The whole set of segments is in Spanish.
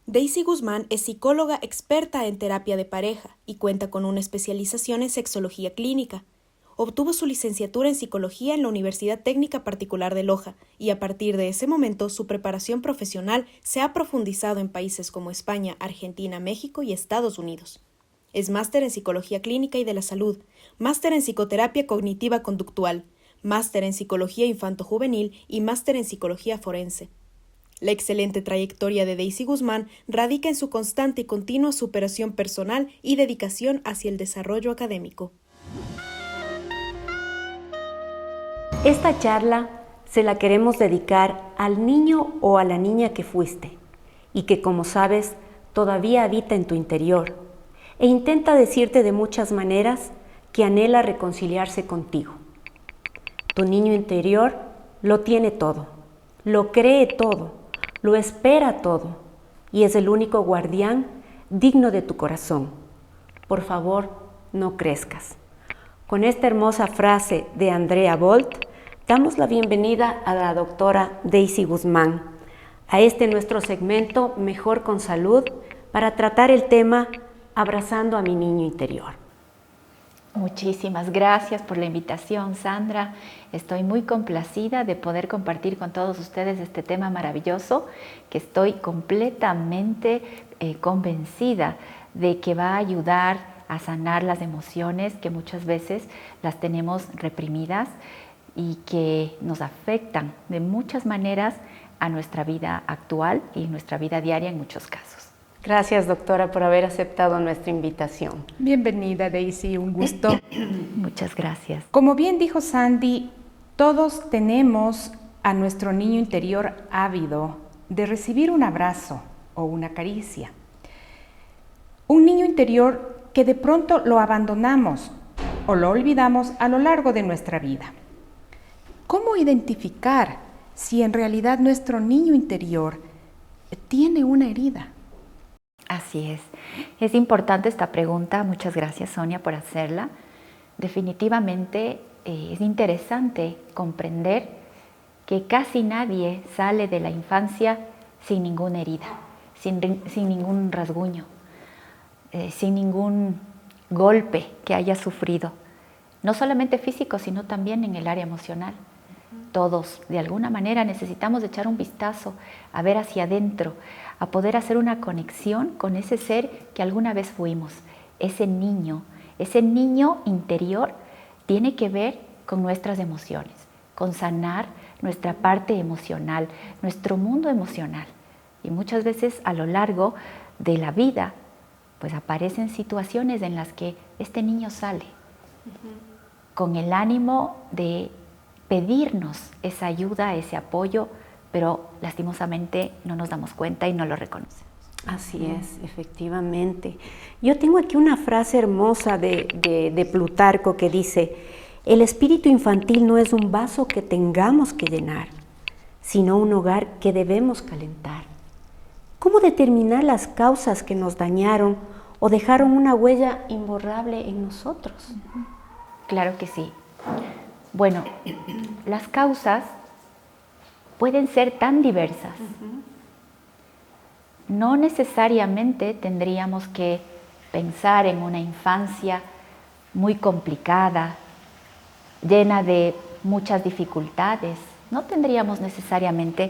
Daisy Guzmán es psicóloga experta en terapia de pareja y cuenta con una especialización en sexología clínica. Obtuvo su licenciatura en psicología en la Universidad Técnica Particular de Loja y a partir de ese momento su preparación profesional se ha profundizado en países como España, Argentina, México y Estados Unidos. Es máster en psicología clínica y de la salud, máster en psicoterapia cognitiva conductual, máster en psicología infanto-juvenil y máster en psicología forense. La excelente trayectoria de Daisy Guzmán radica en su constante y continua superación personal y dedicación hacia el desarrollo académico. Esta charla se la queremos dedicar al niño o a la niña que fuiste y que, como sabes, todavía habita en tu interior e intenta decirte de muchas maneras que anhela reconciliarse contigo. Tu niño interior lo tiene todo, lo cree todo, lo espera todo y es el único guardián digno de tu corazón. Por favor, no crezcas. Con esta hermosa frase de Andrea Bolt, damos la bienvenida a la doctora Daisy Guzmán a este nuestro segmento Mejor con Salud para tratar el tema Abrazando a mi niño interior. Muchísimas gracias por la invitación, Sandra. Estoy muy complacida de poder compartir con todos ustedes este tema maravilloso que estoy completamente convencida de que va a ayudar a sanar las emociones que muchas veces las tenemos reprimidas y que nos afectan de muchas maneras a nuestra vida actual y nuestra vida diaria en muchos casos. Gracias, doctora, por haber aceptado nuestra invitación. Bienvenida, Daisy, un gusto. Muchas gracias. Como bien dijo Sandy, todos tenemos a nuestro niño interior ávido de recibir un abrazo o una caricia. Un niño interior que de pronto lo abandonamos o lo olvidamos a lo largo de nuestra vida. ¿Cómo identificar si en realidad nuestro niño interior tiene una herida? Así es. Es importante esta pregunta. Muchas gracias, Sonia, por hacerla. Definitivamente es interesante comprender que casi nadie sale de la infancia sin ninguna herida, sin ningún rasguño, sin ningún golpe que haya sufrido. No solamente físico, sino también en el área emocional. Todos, de alguna manera, necesitamos echar un vistazo, a ver hacia adentro, a poder hacer una conexión con ese ser que alguna vez fuimos. Ese niño interior tiene que ver con nuestras emociones, con sanar nuestra parte emocional, nuestro mundo emocional. Y muchas veces a lo largo de la vida, pues aparecen situaciones en las que este niño sale con el ánimo de pedirnos esa ayuda, ese apoyo, pero lastimosamente no nos damos cuenta y no lo reconocemos. Así es, efectivamente. Yo tengo aquí una frase hermosa de Plutarco que dice: el espíritu infantil no es un vaso que tengamos que llenar, sino un hogar que debemos calentar. ¿Cómo determinar las causas que nos dañaron o dejaron una huella imborrable en nosotros? Claro que sí. Bueno, las causas pueden ser tan diversas. No necesariamente tendríamos que pensar en una infancia muy complicada, llena de muchas dificultades. No tendríamos necesariamente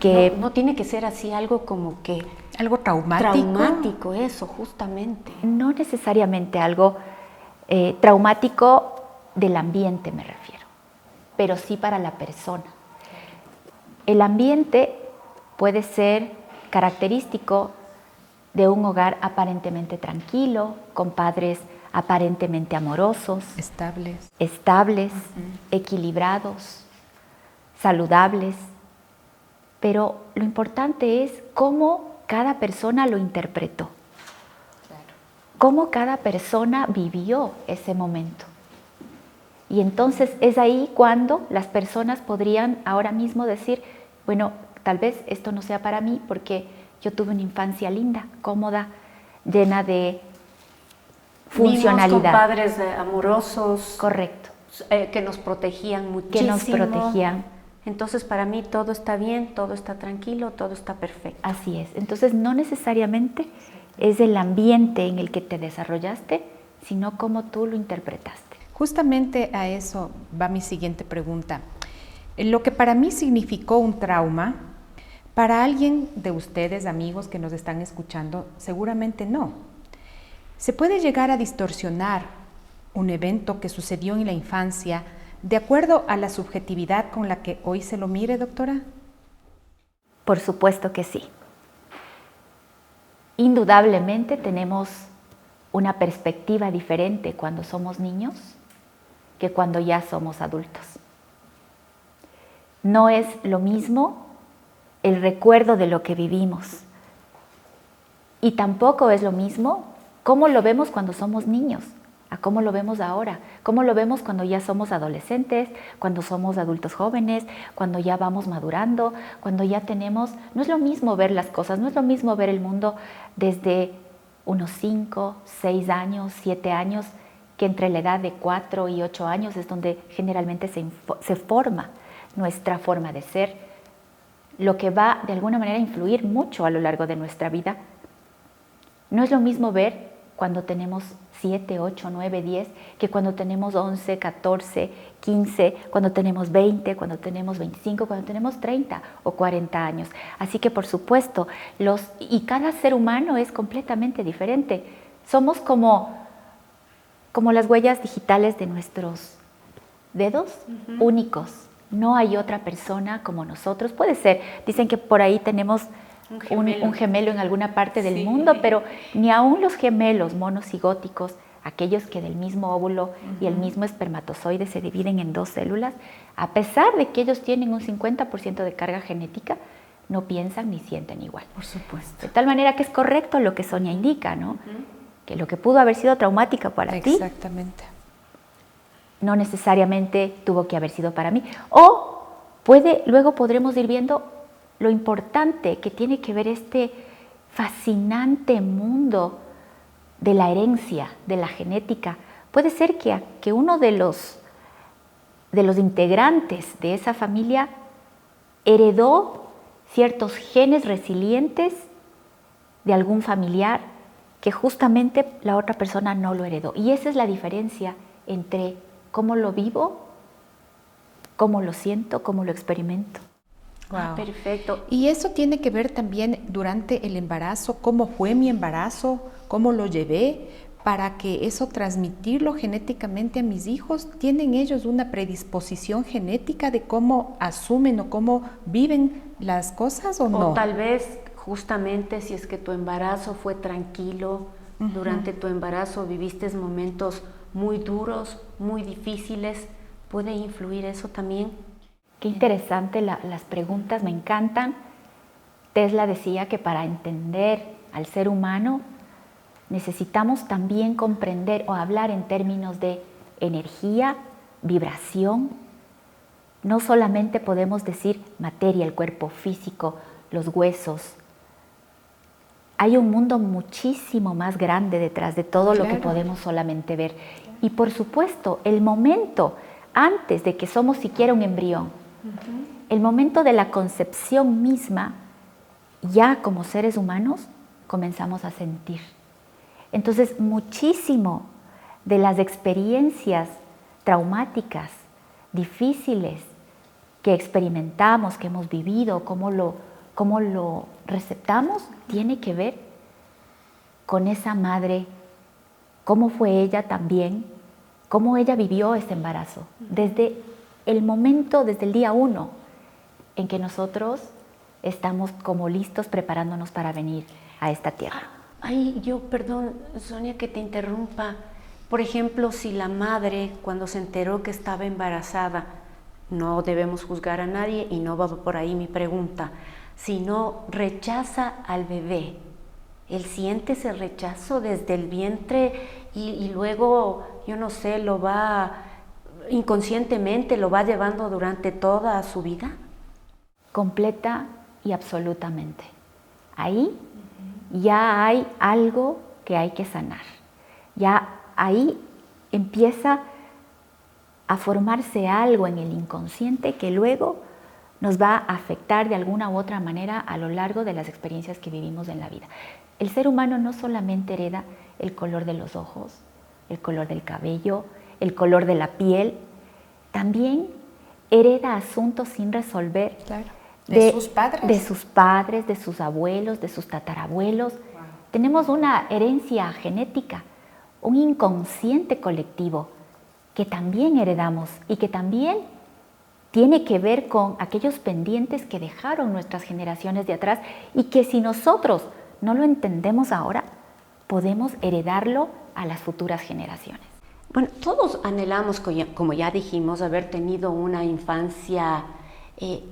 que... No tiene que ser así algo como que... ¿Algo traumático? Traumático, eso, justamente. No necesariamente algo traumático del ambiente, me refiero, pero sí para la persona. El ambiente puede ser característico de un hogar aparentemente tranquilo, con padres aparentemente amorosos, estables, equilibrados, saludables, pero lo importante es cómo cada persona lo interpretó, cómo cada persona vivió ese momento. Y entonces es ahí cuando las personas podrían ahora mismo decir, bueno, tal vez esto no sea para mí porque yo tuve una infancia linda, cómoda, llena de funcionalidad. Vivimos con padres amorosos. Correcto. Que nos protegían muchísimo. Que nos protegían. Entonces para mí todo está bien, todo está tranquilo, todo está perfecto. Así es. Entonces no necesariamente es el ambiente en el que te desarrollaste, sino cómo tú lo interpretaste. Justamente a eso va mi siguiente pregunta. Lo que para mí significó un trauma, para alguien de ustedes, amigos que nos están escuchando, seguramente no. ¿Se puede llegar a distorsionar un evento que sucedió en la infancia de acuerdo a la subjetividad con la que hoy se lo mire, doctora? Por supuesto que sí. Indudablemente tenemos una perspectiva diferente cuando somos niños que cuando ya somos adultos. No es lo mismo el recuerdo de lo que vivimos y tampoco es lo mismo cómo lo vemos cuando somos niños a cómo lo vemos ahora, cómo lo vemos cuando ya somos adolescentes, cuando somos adultos jóvenes, cuando ya vamos madurando, cuando ya tenemos... No es lo mismo ver las cosas, no es lo mismo ver el mundo desde unos 5, 6 años, 7 años, que entre la edad de 4 y 8 años es donde generalmente se forma nuestra forma de ser, lo que va de alguna manera a influir mucho a lo largo de nuestra vida. No es lo mismo ver cuando tenemos 7, 8, 9, 10, que cuando tenemos 11, 14, 15, cuando tenemos 20, cuando tenemos 25, cuando tenemos 30 o 40 años. Así que por supuesto, y cada ser humano es completamente diferente. Somos como las huellas digitales de nuestros dedos, únicos. No hay otra persona como nosotros. Puede ser, dicen que por ahí tenemos un gemelo en alguna parte del mundo, pero ni aún los gemelos monocigóticos, aquellos que del mismo óvulo y el mismo espermatozoide se dividen en 2 células, a pesar de que ellos tienen un 50% de carga genética, no piensan ni sienten igual. Por supuesto. De tal manera que es correcto lo que Sonia indica, ¿no? Que lo que pudo haber sido traumático para ti, exactamente, no necesariamente tuvo que haber sido para mí. O luego podremos ir viendo lo importante que tiene que ver este fascinante mundo de la herencia, de la genética. Puede ser que uno de los integrantes de esa familia heredó ciertos genes resilientes de algún familiar que justamente la otra persona no lo heredó. Y esa es la diferencia entre cómo lo vivo, cómo lo siento, cómo lo experimento. Wow. Perfecto. Y eso tiene que ver también durante el embarazo, cómo fue mi embarazo, cómo lo llevé, para que eso transmitirlo genéticamente a mis hijos. ¿Tienen ellos una predisposición genética de cómo asumen o cómo viven las cosas o no? O tal vez justamente si es que tu embarazo fue tranquilo, durante tu embarazo viviste momentos muy duros, muy difíciles, ¿puede influir eso también? Qué interesante las preguntas, me encantan. Tesla decía que para entender al ser humano necesitamos también comprender o hablar en términos de energía, vibración. No solamente podemos decir materia, el cuerpo físico, los huesos. Hay un mundo muchísimo más grande detrás de todo lo que podemos solamente ver. Y por supuesto, el momento antes de que somos siquiera un embrión, el momento de la concepción misma, ya como seres humanos comenzamos a sentir. Entonces, muchísimo de las experiencias traumáticas, difíciles, que experimentamos, que hemos vivido, cómo lo receptamos, tiene que ver con esa madre, cómo fue ella también, cómo ella vivió ese embarazo, desde el momento, desde el día 1, en que nosotros estamos como listos preparándonos para venir a esta tierra. Ay, perdón, Sonia, que te interrumpa. Por ejemplo, si la madre, cuando se enteró que estaba embarazada, no debemos juzgar a nadie y no va por ahí mi pregunta, sino rechaza al bebé, él siente ese rechazo desde el vientre y luego, yo no sé, lo va inconscientemente, lo va llevando durante toda su vida. Completa y absolutamente. Ahí ya hay algo que hay que sanar. Ya ahí empieza a formarse algo en el inconsciente que luego nos va a afectar de alguna u otra manera a lo largo de las experiencias que vivimos en la vida. El ser humano no solamente hereda el color de los ojos, el color del cabello, el color de la piel, también hereda asuntos sin resolver. Claro. De sus padres. De sus padres, de sus abuelos, de sus tatarabuelos. Wow. Tenemos una herencia genética, un inconsciente colectivo que también heredamos y que también tiene que ver con aquellos pendientes que dejaron nuestras generaciones de atrás y que si nosotros no lo entendemos ahora, podemos heredarlo a las futuras generaciones. Bueno, todos anhelamos, como ya dijimos, haber tenido una infancia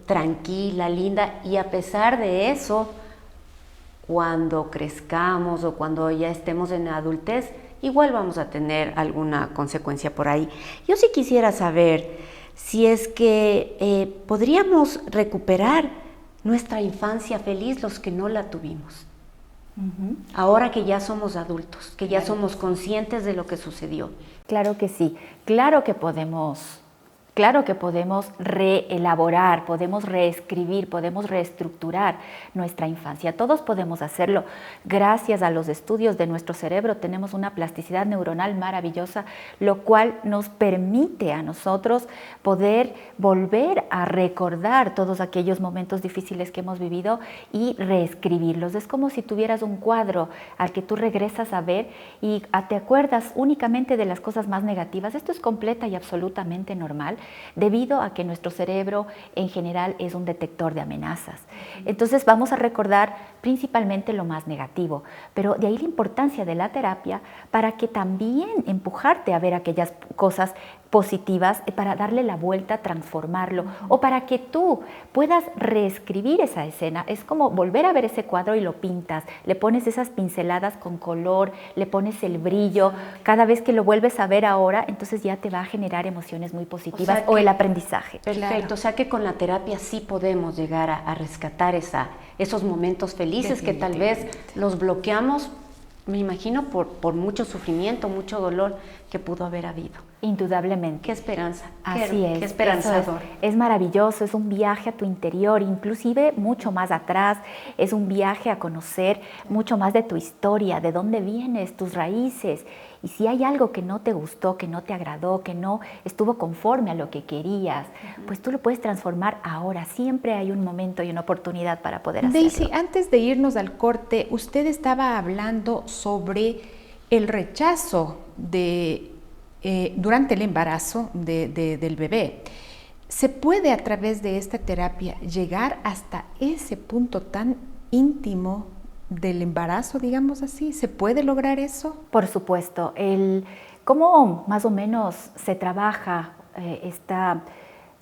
tranquila, linda, y a pesar de eso, cuando crezcamos o cuando ya estemos en la adultez, igual vamos a tener alguna consecuencia por ahí. Yo sí quisiera saber si es que podríamos recuperar nuestra infancia feliz los que no la tuvimos. Ahora que ya somos adultos, que ya somos conscientes de lo que sucedió. Claro que sí, claro que podemos reelaborar, podemos reescribir, podemos reestructurar nuestra infancia. Todos podemos hacerlo. Gracias a los estudios de nuestro cerebro tenemos una plasticidad neuronal maravillosa, lo cual nos permite a nosotros poder volver a recordar todos aquellos momentos difíciles que hemos vivido y reescribirlos. Es como si tuvieras un cuadro al que tú regresas a ver y te acuerdas únicamente de las cosas más negativas. Esto es completa y absolutamente normal, debido a que nuestro cerebro en general es un detector de amenazas. Entonces vamos a recordar principalmente lo más negativo, pero de ahí la importancia de la terapia para que también empujarte a ver aquellas cosas positivas, para darle la vuelta, transformarlo, o para que tú puedas reescribir esa escena. Es como volver a ver ese cuadro y lo pintas, le pones esas pinceladas con color, le pones el brillo. Cada vez que lo vuelves a ver ahora, entonces ya te va a generar emociones muy positivas, o el aprendizaje. Perfecto, claro. O sea que con la terapia sí podemos llegar a rescatar esos momentos felices que tal vez los bloqueamos, me imagino, por mucho sufrimiento, mucho dolor que pudo haber habido. Indudablemente. Qué esperanza. Así es. Qué esperanzador. Es maravilloso, es un viaje a tu interior, inclusive mucho más atrás, es un viaje a conocer mucho más de tu historia, de dónde vienes, tus raíces. Y si hay algo que no te gustó, que no te agradó, que no estuvo conforme a lo que querías, pues tú lo puedes transformar ahora. Siempre hay un momento y una oportunidad para poder hacerlo. Daisy, antes de irnos al corte, usted estaba hablando sobre el rechazo durante el embarazo del bebé. ¿Se puede a través de esta terapia llegar hasta ese punto tan íntimo del embarazo, digamos así? ¿Se puede lograr eso? Por supuesto. ¿Cómo más o menos se trabaja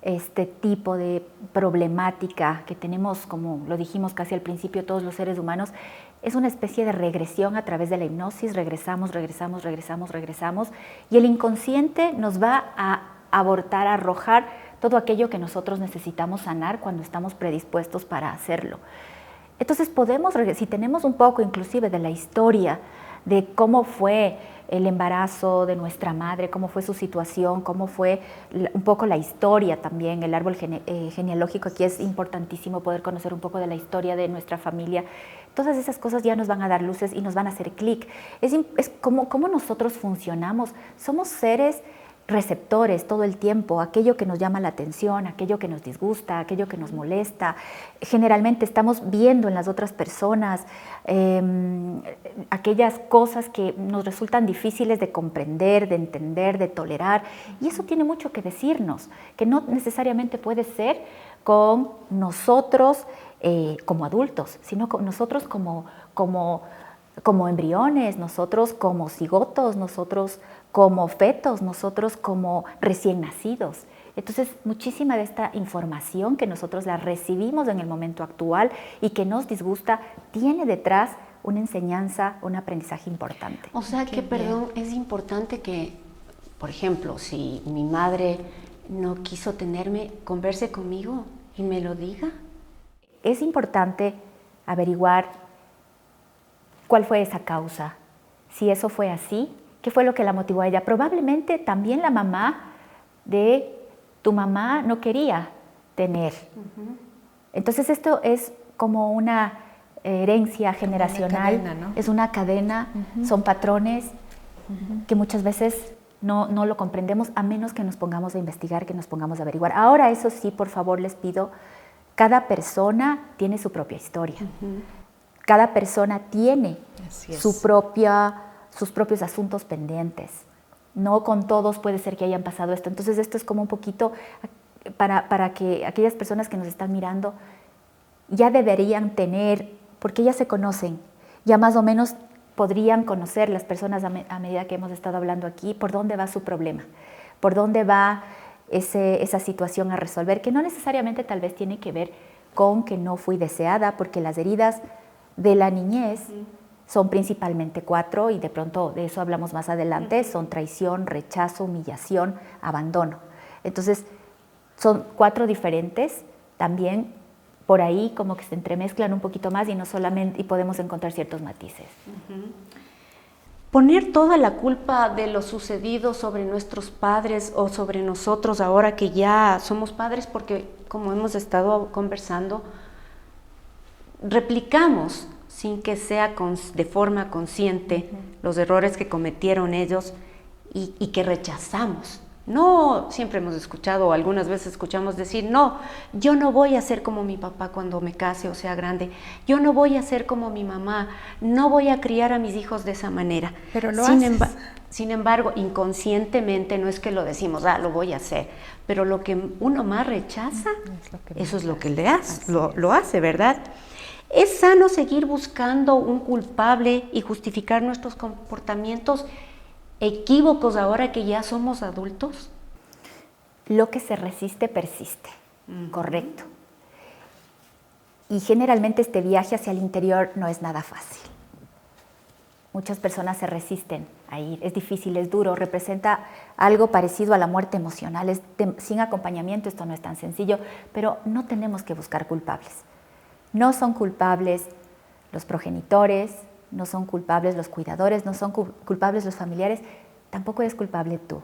este tipo de problemática que tenemos, como lo dijimos casi al principio, todos los seres humanos? Es una especie de regresión a través de la hipnosis. Regresamos, y el inconsciente nos va a abortar, a arrojar todo aquello que nosotros necesitamos sanar cuando estamos predispuestos para hacerlo. Entonces si tenemos un poco inclusive de la historia de cómo fue el embarazo de nuestra madre, cómo fue su situación, cómo fue un poco la historia también, el árbol genealógico. Aquí es importantísimo poder conocer un poco de la historia de nuestra familia. Todas esas cosas ya nos van a dar luces y nos van a hacer clic. Es como nosotros funcionamos. Somos seres receptores todo el tiempo, aquello que nos llama la atención, aquello que nos disgusta, aquello que nos molesta. Generalmente estamos viendo en las otras personas aquellas cosas que nos resultan difíciles de comprender, de entender, de tolerar, y eso tiene mucho que decirnos, que no necesariamente puede ser con nosotros como adultos, sino con nosotros como embriones, nosotros como cigotos, nosotros como fetos, nosotros como recién nacidos. Entonces, muchísima de esta información que nosotros la recibimos en el momento actual y que nos disgusta, tiene detrás una enseñanza, un aprendizaje importante. O sea que, perdón, es importante que, por ejemplo, si mi madre no quiso tenerme, converse conmigo y me lo diga. Es importante averiguar cuál fue esa causa, si eso fue así, qué fue lo que la motivó a ella. Probablemente también la mamá de tu mamá no quería tener. Entonces esto es como una herencia generacional, una cadena, ¿no? es una cadena, son patrones que muchas veces no lo comprendemos a menos que nos pongamos a investigar, que nos pongamos a averiguar. Ahora, eso sí, por favor, les pido, cada persona tiene su propia historia. Cada persona tiene sus propios asuntos pendientes. No con todos puede ser que hayan pasado esto. Entonces, esto es como un poquito para que aquellas personas que nos están mirando ya deberían tener, porque ya se conocen, ya más o menos podrían conocer las personas a medida que hemos estado hablando aquí, por dónde va su problema, por dónde va esa situación a resolver, que no necesariamente tal vez tiene que ver con que no fui deseada, porque las heridas de la niñez son principalmente 4, y de pronto de eso hablamos más adelante, son traición, rechazo, humillación, abandono. Entonces, son 4 diferentes, también por ahí como que se entremezclan un poquito más y no solamente, y podemos encontrar ciertos matices. Poner toda la culpa de lo sucedido sobre nuestros padres o sobre nosotros ahora que ya somos padres, porque como hemos estado conversando, replicamos sin que sea de forma consciente los errores que cometieron ellos y que rechazamos. No, siempre hemos escuchado, o algunas veces escuchamos decir, no, yo no voy a ser como mi papá cuando me case o sea grande, yo no voy a ser como mi mamá, no voy a criar a mis hijos de esa manera. Pero lo haces. Sin embargo, inconscientemente no es que lo decimos, lo voy a hacer, pero lo que uno más rechaza, eso es lo que le hace, lo hace, ¿verdad? ¿Es sano seguir buscando un culpable y justificar nuestros comportamientos equívocos ahora que ya somos adultos? Lo que se resiste persiste, correcto. Y generalmente este viaje hacia el interior no es nada fácil. Muchas personas se resisten a ir, es difícil, es duro, representa algo parecido a la muerte emocional, sin acompañamiento esto no es tan sencillo, pero no tenemos que buscar culpables. No son culpables los progenitores, no son culpables los cuidadores, no son culpables los familiares, tampoco eres culpable tú.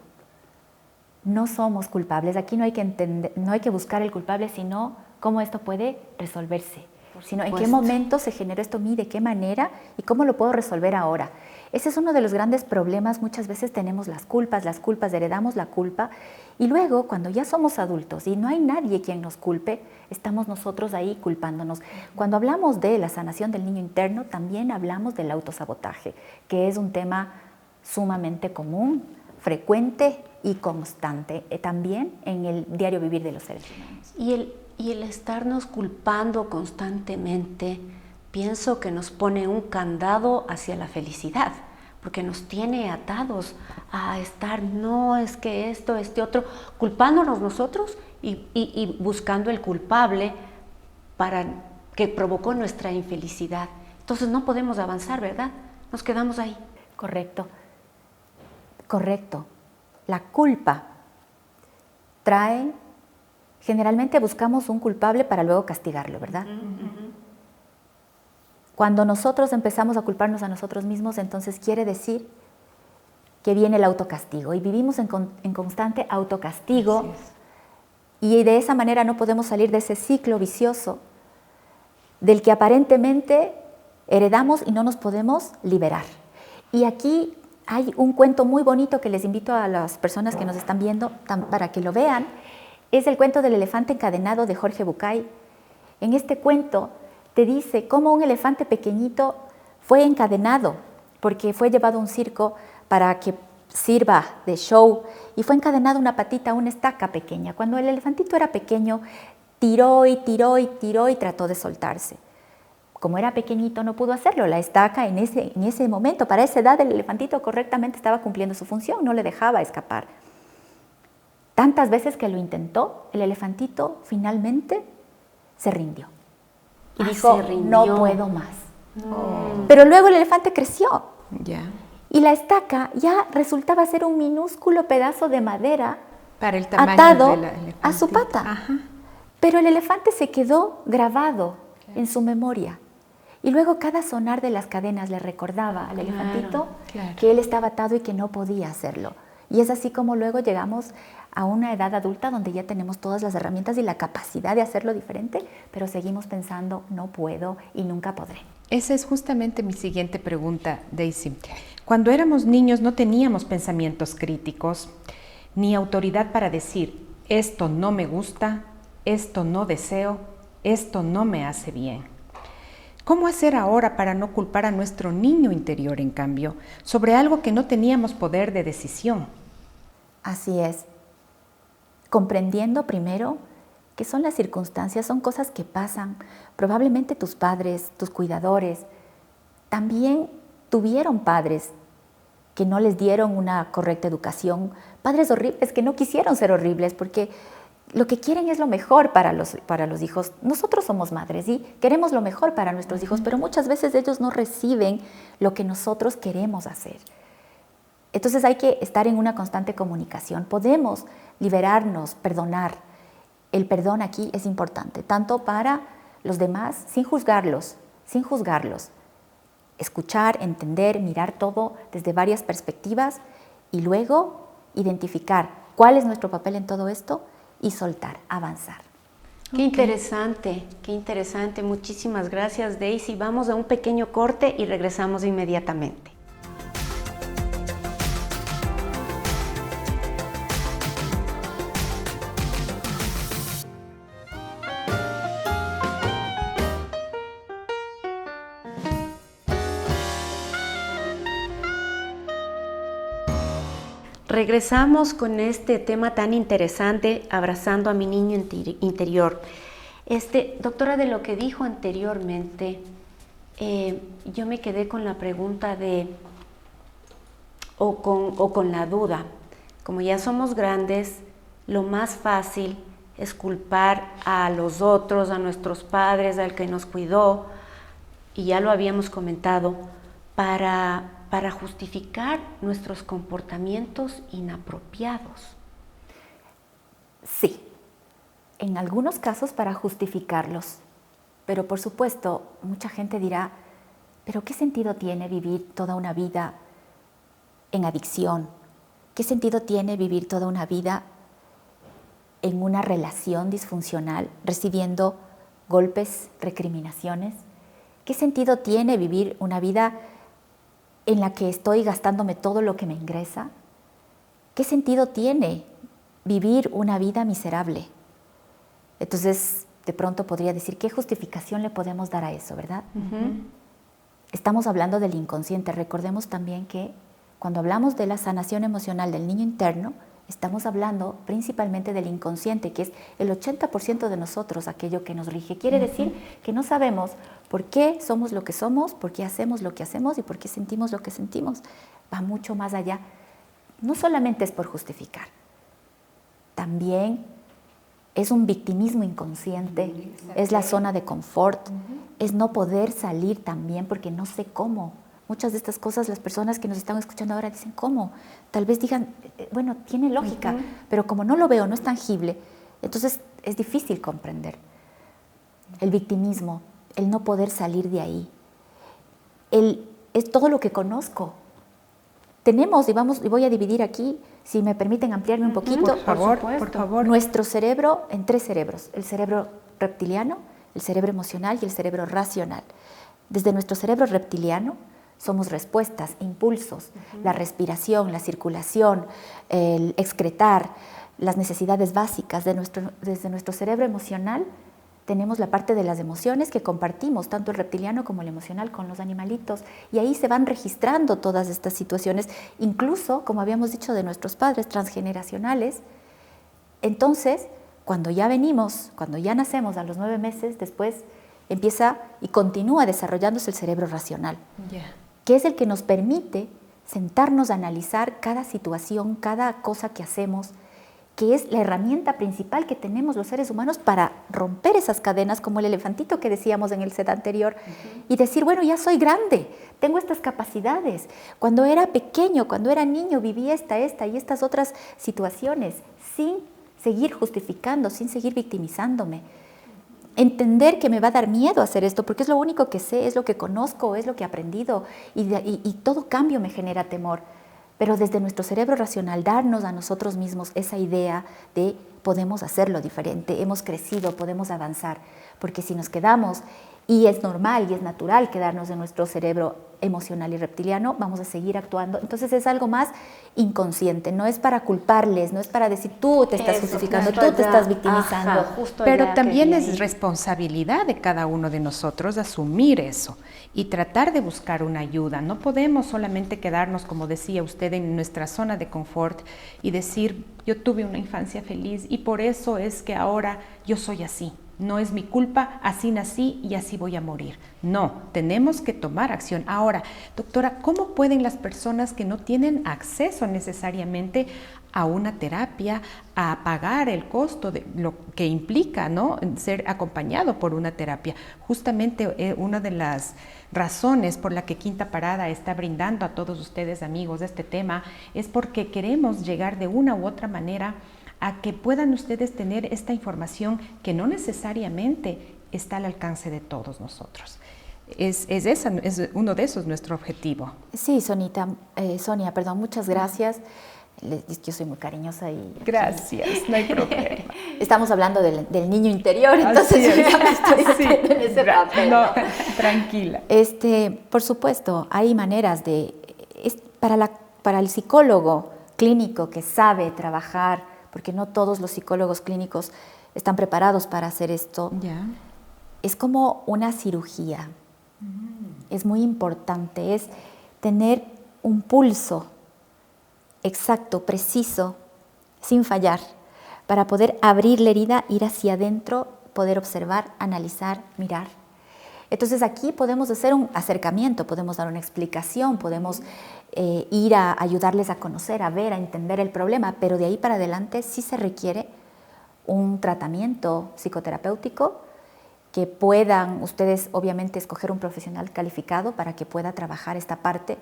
No somos culpables, aquí no hay que entender, no hay que buscar el culpable, sino cómo esto puede resolverse, sino en qué momento se generó esto, de qué manera y cómo lo puedo resolver ahora. Ese es uno de los grandes problemas, muchas veces tenemos las culpas, heredamos la culpa y luego cuando ya somos adultos y no hay nadie quien nos culpe, estamos nosotros ahí culpándonos. Cuando hablamos de la sanación del niño interno, también hablamos del autosabotaje, que es un tema sumamente común, frecuente y constante, también en el diario vivir de los seres humanos. Y el estarnos culpando constantemente, pienso que nos pone un candado hacia la felicidad, porque nos tiene atados a estar, no, es que esto, otro, culpándonos nosotros y buscando el culpable que provocó nuestra infelicidad. Entonces no podemos avanzar, ¿verdad? Nos quedamos ahí. Correcto. La culpa generalmente buscamos un culpable para luego castigarlo, ¿verdad? Cuando nosotros empezamos a culparnos a nosotros mismos, entonces quiere decir que viene el autocastigo y vivimos en constante autocastigo y de esa manera no podemos salir de ese ciclo vicioso del que aparentemente heredamos y no nos podemos liberar. Y aquí hay un cuento muy bonito que les invito a las personas que nos están viendo para que lo vean. Es el cuento del elefante encadenado de Jorge Bucay. En este cuento te dice cómo un elefante pequeñito fue encadenado porque fue llevado a un circo para que sirva de show y fue encadenado una patita a una estaca pequeña. Cuando el elefantito era pequeño, tiró y trató de soltarse. Como era pequeñito no pudo hacerlo. La estaca en ese momento, para esa edad, el elefantito correctamente estaba cumpliendo su función, no le dejaba escapar. Tantas veces que lo intentó, el elefantito finalmente se rindió. Y dijo, no puedo más. Pero luego el elefante creció. Y la estaca ya resultaba ser un minúsculo pedazo de madera para el tamaño atado a su pata. Pero el elefante se quedó grabado en su memoria. Y luego cada sonar de las cadenas le recordaba al elefantito que él estaba atado y que no podía hacerlo. Y es así como luego llegamos a una edad adulta donde ya tenemos todas las herramientas y la capacidad de hacerlo diferente, pero seguimos pensando, no puedo y nunca podré. Esa es justamente mi siguiente pregunta, Daisy. Cuando éramos niños no teníamos pensamientos críticos, ni autoridad para decir, esto no me gusta, esto no deseo, esto no me hace bien. ¿Cómo hacer ahora para no culpar a nuestro niño interior, en cambio, sobre algo que no teníamos poder de decisión? Así es. Comprendiendo primero que son las circunstancias, son cosas que pasan. Probablemente tus padres, tus cuidadores, también tuvieron padres que no les dieron una correcta educación, padres horribles que no quisieron ser horribles porque lo que quieren es lo mejor para los hijos. Nosotros somos madres y queremos lo mejor para nuestros hijos, pero muchas veces ellos no reciben lo que nosotros queremos hacer. Entonces hay que estar en una constante comunicación. Podemos liberarnos, perdonar. El perdón aquí es importante, tanto para los demás, sin juzgarlos. Escuchar, entender, mirar todo desde varias perspectivas y luego identificar cuál es nuestro papel en todo esto y soltar, avanzar. Qué interesante, qué interesante. Muchísimas gracias, Daisy. Vamos a un pequeño corte y regresamos inmediatamente. Regresamos con este tema tan interesante, abrazando a mi niño interior. Doctora, de lo que dijo anteriormente, yo me quedé con la pregunta con la duda. Como ya somos grandes, lo más fácil es culpar a los otros, a nuestros padres, al que nos cuidó, y ya lo habíamos comentado, para justificar nuestros comportamientos inapropiados. Sí, en algunos casos para justificarlos, pero por supuesto mucha gente dirá, ¿pero qué sentido tiene vivir toda una vida en adicción? ¿Qué sentido tiene vivir toda una vida en una relación disfuncional, recibiendo golpes, recriminaciones? ¿Qué sentido tiene vivir una vida en la que estoy gastándome todo lo que me ingresa? ¿Qué sentido tiene vivir una vida miserable? Entonces, de pronto podría decir, ¿qué justificación le podemos dar a eso, verdad? Estamos hablando del inconsciente. Recordemos también que cuando hablamos de la sanación emocional del niño interno, estamos hablando principalmente del inconsciente, que es el 80% de nosotros, aquello que nos rige. Quiere decir que no sabemos por qué somos lo que somos, por qué hacemos lo que hacemos y por qué sentimos lo que sentimos. Va mucho más allá. No solamente es por justificar, también es un victimismo inconsciente, es la zona de confort, es no poder salir también porque no sé cómo. Muchas de estas cosas las personas que nos están escuchando ahora dicen, ¿cómo? Tal vez digan, bueno, tiene lógica, pero como no lo veo, no es tangible, entonces es difícil comprender. El victimismo, el no poder salir de ahí, es todo lo que conozco. Tenemos, y voy a dividir aquí, si me permiten ampliarme un poquito, Por favor. nuestro cerebro en 3 cerebros, el cerebro reptiliano, el cerebro emocional y el cerebro racional. Desde nuestro cerebro reptiliano somos respuestas, impulsos, la respiración, la circulación, el excretar, las necesidades básicas. Desde nuestro cerebro emocional tenemos la parte de las emociones que compartimos, tanto el reptiliano como el emocional, con los animalitos, y ahí se van registrando todas estas situaciones, incluso, como habíamos dicho, de nuestros padres transgeneracionales. Entonces, cuando ya nacemos a los 9 meses, después empieza y continúa desarrollándose el cerebro racional, que es el que nos permite sentarnos a analizar cada situación, cada cosa que hacemos, que es la herramienta principal que tenemos los seres humanos para romper esas cadenas, como el elefantito que decíamos en el set anterior, y decir, bueno, ya soy grande, tengo estas capacidades. Cuando era pequeño, cuando era niño, viví esta y estas otras situaciones, sin seguir justificando, sin seguir victimizándome. Entender que me va a dar miedo hacer esto, porque es lo único que sé, es lo que conozco, es lo que he aprendido, y todo cambio me genera temor. pero desde nuestro cerebro racional darnos a nosotros mismos esa idea de podemos hacerlo diferente, hemos crecido, podemos avanzar, porque si nos quedamos, y es normal y es natural quedarnos en nuestro cerebro emocional y reptiliano, vamos a seguir actuando. Entonces es algo más inconsciente, no es para culparles, no es para decir tú te estás justificando, tú te estás victimizando. Ajá, pero también es responsabilidad de cada uno de nosotros asumir eso y tratar de buscar una ayuda. No podemos solamente quedarnos, como decía usted, en nuestra zona de confort y decir yo tuve una infancia feliz y por eso es que ahora yo soy así. No es mi culpa, así nací y así voy a morir. No, tenemos que tomar acción. Ahora, doctora, ¿cómo pueden las personas que no tienen acceso necesariamente a una terapia, a pagar el costo de lo que implica, ¿no?, ser acompañado por una terapia? Justamente una de las razones por la que Quinta Parada está brindando a todos ustedes, amigos, este tema es porque queremos llegar de una u otra manera a que puedan ustedes tener esta información que no necesariamente está al alcance de todos nosotros. Es uno de esos nuestro objetivo. Sí, Sonia, perdón, muchas gracias. Yo soy muy cariñosa y... Gracias, no hay problema. Estamos hablando del niño interior, entonces yo ya me estoy en ese papel. No, tranquila. Por supuesto, hay maneras de... para el psicólogo clínico que sabe trabajar, porque no todos los psicólogos clínicos están preparados para hacer esto. Ya. Es como una cirugía. Es muy importante, es tener un pulso exacto, preciso, sin fallar, para poder abrir la herida, ir hacia adentro, poder observar, analizar, mirar. Entonces aquí podemos hacer un acercamiento, podemos dar una explicación, podemos ir a ayudarles a conocer, a ver, a entender el problema, pero de ahí para adelante sí se requiere un tratamiento psicoterapéutico que puedan ustedes obviamente escoger un profesional calificado para que pueda trabajar esta parte.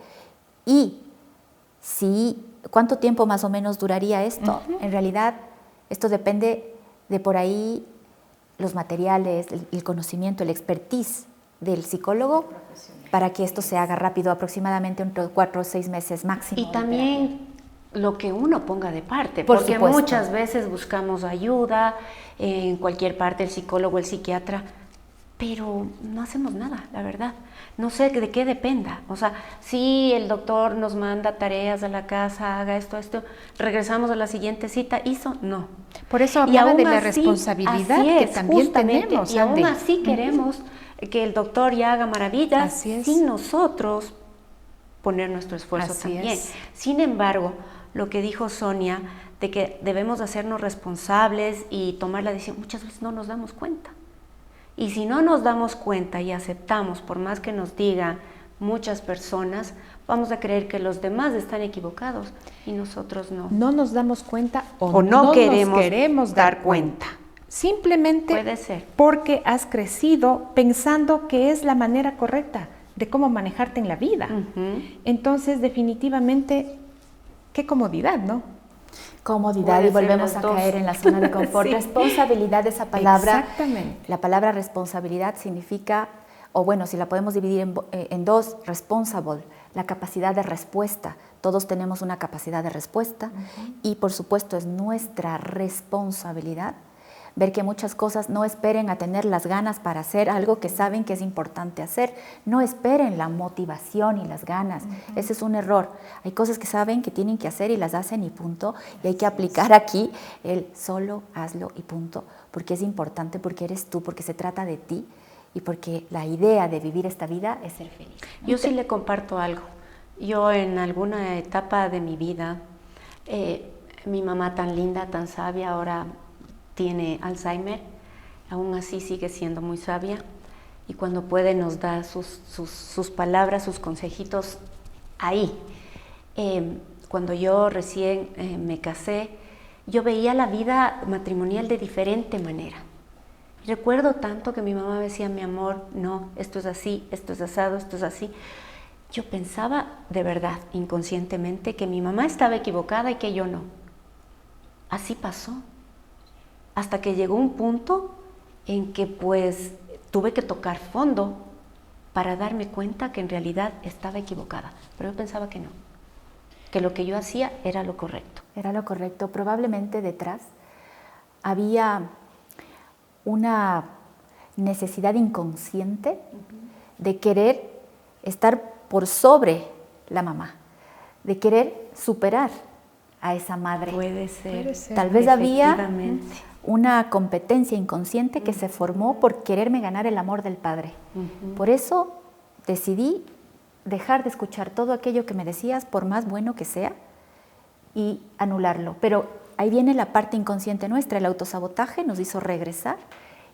Y ¿cuánto tiempo más o menos duraría esto? En realidad esto depende de por ahí los materiales, el conocimiento, el expertise del psicólogo para que esto se haga rápido, aproximadamente entre 4 o 6 meses máximo. Y también lo que uno ponga de parte, Por porque supuesto. muchas veces buscamos ayuda en cualquier parte, el psicólogo, el psiquiatra, pero no hacemos nada, la verdad. No sé de qué dependa. O sea, si el doctor nos manda tareas a la casa, haga esto, regresamos a la siguiente cita, ¿hizo? No. Por eso hablaba de la responsabilidad que también tenemos. Y aún así queremos que el doctor ya haga maravillas sin nosotros poner nuestro esfuerzo también. Sin embargo, lo que dijo Sonia, de que debemos hacernos responsables y tomar la decisión, muchas veces no nos damos cuenta. Y si no nos damos cuenta y aceptamos, por más que nos digan muchas personas, vamos a creer que los demás están equivocados y nosotros no. No nos damos cuenta o no nos queremos dar cuenta. Simplemente puede ser porque has crecido pensando que es la manera correcta de cómo manejarte en la vida. Entonces, definitivamente, qué comodidad, ¿no? Comodidad, y volvemos a caer en la zona de confort. Sí. Responsabilidad, esa palabra. Exactamente. La palabra responsabilidad significa, o bueno, si la podemos dividir en dos, responsible, la capacidad de respuesta. Todos tenemos una capacidad de respuesta y por supuesto es nuestra responsabilidad ver que muchas cosas no esperen a tener las ganas para hacer algo que saben que es importante hacer. No esperen la motivación y las ganas. Ese es un error. Hay cosas que saben que tienen que hacer y las hacen y punto. Y hay que aplicar aquí el solo hazlo y punto. Porque es importante, porque eres tú, porque se trata de ti y porque la idea de vivir esta vida es ser feliz. Yo sí le comparto algo. Yo en alguna etapa de mi vida, mi mamá tan linda, tan sabia, ahora tiene Alzheimer, aún así sigue siendo muy sabia y cuando puede nos da sus palabras, sus consejitos ahí. Cuando yo recién me casé, yo veía la vida matrimonial de diferente manera. Recuerdo tanto que mi mamá me decía, mi amor, no, esto es así, esto es asado, esto es así. Yo pensaba de verdad, inconscientemente, que mi mamá estaba equivocada y que yo no. Así pasó. Hasta que llegó un punto en que pues tuve que tocar fondo para darme cuenta que en realidad estaba equivocada, pero yo pensaba que no. que lo que yo hacía era lo correcto. Era lo correcto. Probablemente detrás había una necesidad inconsciente de querer estar por sobre la mamá, de querer superar a esa madre. Puede ser. Tal vez había Efectivamente. una competencia inconsciente que se formó por quererme ganar el amor del padre. Por eso decidí dejar de escuchar todo aquello que me decías, por más bueno que sea, y anularlo. Pero ahí viene la parte inconsciente nuestra, el autosabotaje nos hizo regresar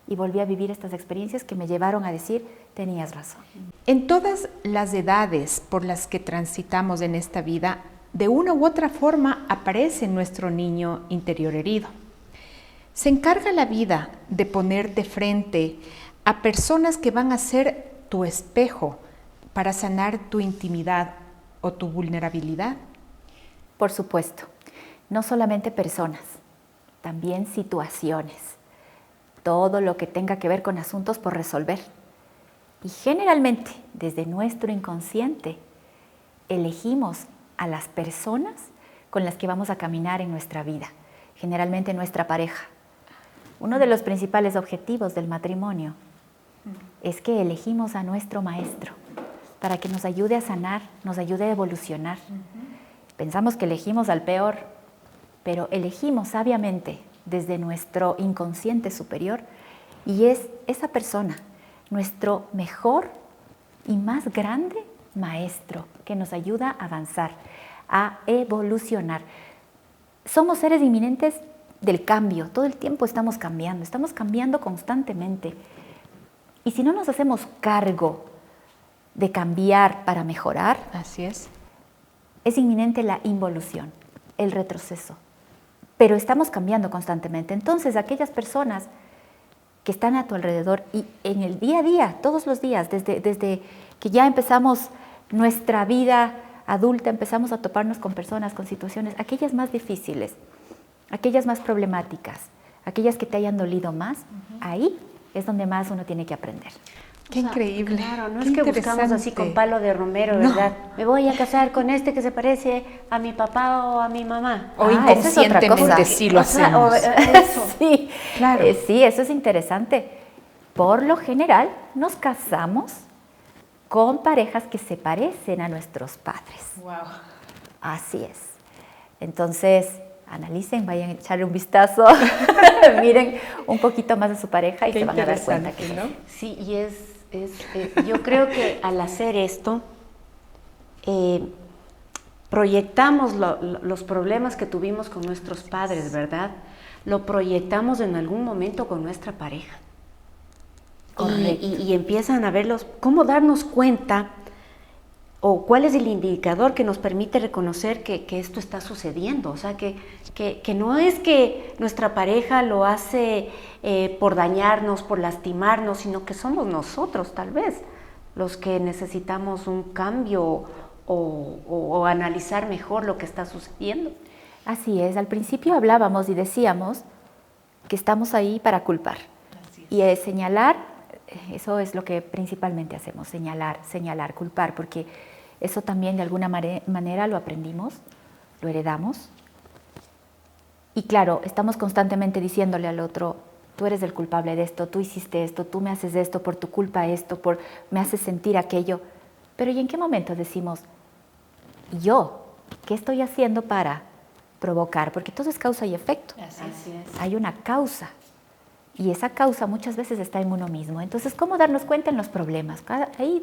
y volví a vivir estas experiencias que me llevaron a decir, tenías razón. En todas las edades por las que transitamos en esta vida, de una u otra forma aparece nuestro niño interior herido. Se encarga la vida de poner de frente a personas que van a ser tu espejo para sanar tu intimidad o tu vulnerabilidad. Por supuesto, no solamente personas, también situaciones, todo lo que tenga que ver con asuntos por resolver. Y generalmente, desde nuestro inconsciente, elegimos a las personas con las que vamos a caminar en nuestra vida, generalmente nuestra pareja. Uno de los principales objetivos del matrimonio es que elegimos a nuestro maestro para que nos ayude a sanar, nos ayude a evolucionar. Pensamos que elegimos al peor, pero elegimos sabiamente desde nuestro inconsciente superior y es esa persona, nuestro mejor y más grande maestro que nos ayuda a avanzar, a evolucionar. Somos seres inminentes del cambio, todo el tiempo estamos cambiando constantemente. Y si no nos hacemos cargo de cambiar para mejorar, Así es inminente la involución, el retroceso. Pero estamos cambiando constantemente. Entonces, aquellas personas que están a tu alrededor y en el día a día, todos los días, desde que ya empezamos nuestra vida adulta, empezamos a toparnos con personas, con situaciones, aquellas más difíciles, aquellas más problemáticas, aquellas que te hayan dolido más, ahí es donde más uno tiene que aprender. Qué increíble. Claro, no qué es que buscamos así con palo de romero, ¿verdad? Me voy a casar con este que se parece a mi papá o a mi mamá. O esa es otra inconscientemente cosa. sí lo O sea, hacemos. eso. Sí, Claro. Sí, eso es interesante. Por lo general, nos casamos con parejas que se parecen a nuestros padres. Wow. Así es. Entonces, analicen, vayan a echarle un vistazo, miren un poquito más de su pareja y Qué se van a dar cuenta que interesante, ¿no? Sí, y yo creo que al hacer esto, proyectamos los problemas que tuvimos con nuestros padres, ¿verdad? Lo proyectamos en algún momento con nuestra pareja. Y empiezan a verlos, cómo darnos cuenta o cuál es el indicador que nos permite reconocer que esto está sucediendo. O sea, que no es que nuestra pareja lo hace por dañarnos, por lastimarnos, sino que somos nosotros tal vez los que necesitamos un cambio o analizar mejor lo que está sucediendo. Así es, al principio hablábamos y decíamos que estamos ahí para culpar y señalar, eso es lo que principalmente hacemos, señalar, culpar, porque eso también de alguna manera lo aprendimos, lo heredamos. Y claro, estamos constantemente diciéndole al otro, tú eres el culpable de esto, tú hiciste esto, tú me haces esto, por tu culpa esto, me haces sentir aquello. Pero ¿y en qué momento decimos, yo, qué estoy haciendo para provocar? Porque todo es causa y efecto. Así es. Hay una causa y esa causa muchas veces está en uno mismo. Entonces, ¿cómo darnos cuenta en los problemas? Ahí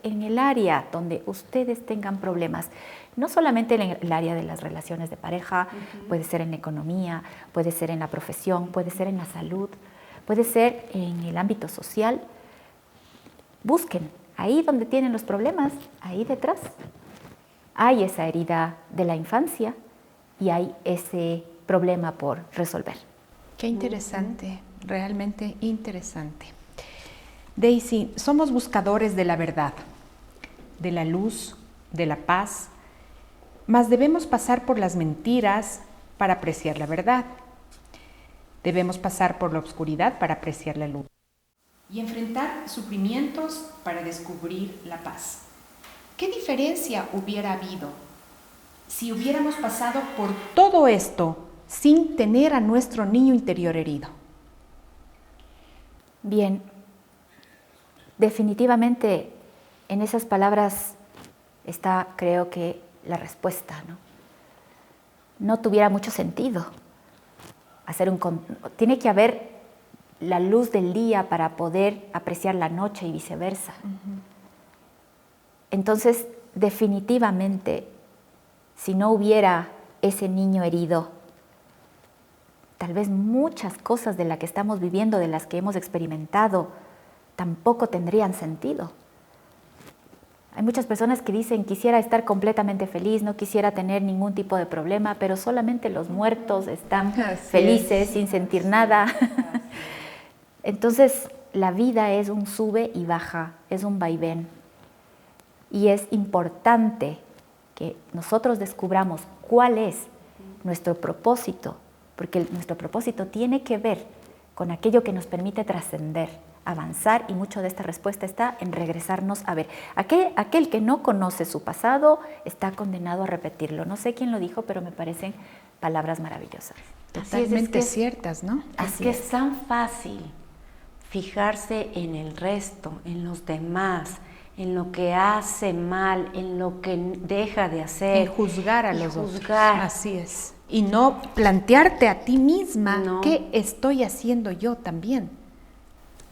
en el área donde ustedes tengan problemas, no solamente en el área de las relaciones de pareja, puede ser en la economía, puede ser en la profesión, puede ser en la salud, puede ser en el ámbito social. Busquen, ahí donde tienen los problemas, ahí detrás, hay esa herida de la infancia y hay ese problema por resolver. Qué interesante, realmente interesante. Daisy, somos buscadores de la verdad, de la luz, de la paz, mas debemos pasar por las mentiras para apreciar la verdad. Debemos pasar por la oscuridad para apreciar la luz. Y enfrentar sufrimientos para descubrir la paz. ¿Qué diferencia hubiera habido si hubiéramos pasado por todo esto sin tener a nuestro niño interior herido? Bien, definitivamente en esas palabras está, creo que, la respuesta, ¿no? No tuviera mucho sentido tiene que haber la luz del día para poder apreciar la noche y viceversa. Entonces, definitivamente, si no hubiera ese niño herido, tal vez muchas cosas de las que estamos viviendo, de las que hemos experimentado, tampoco tendrían sentido. Hay muchas personas que dicen, quisiera estar completamente feliz, no quisiera tener ningún tipo de problema, pero solamente los muertos están felices, sin sentir nada. Entonces, la vida es un sube y baja, es un vaivén. Y es importante que nosotros descubramos cuál es nuestro propósito, porque nuestro propósito tiene que ver con aquello que nos permite trascender, avanzar, y mucho de esta respuesta está en regresarnos a ver. Aquel que no conoce su pasado está condenado a repetirlo. No sé quién lo dijo, pero me parecen palabras maravillosas. Totalmente ciertas, ¿no? Es que es tan fácil fijarse en el resto, en los demás, en lo que hace mal, en lo que deja de hacer. En juzgar a los otros. Así es. Y no plantearte a ti misma qué estoy haciendo yo también.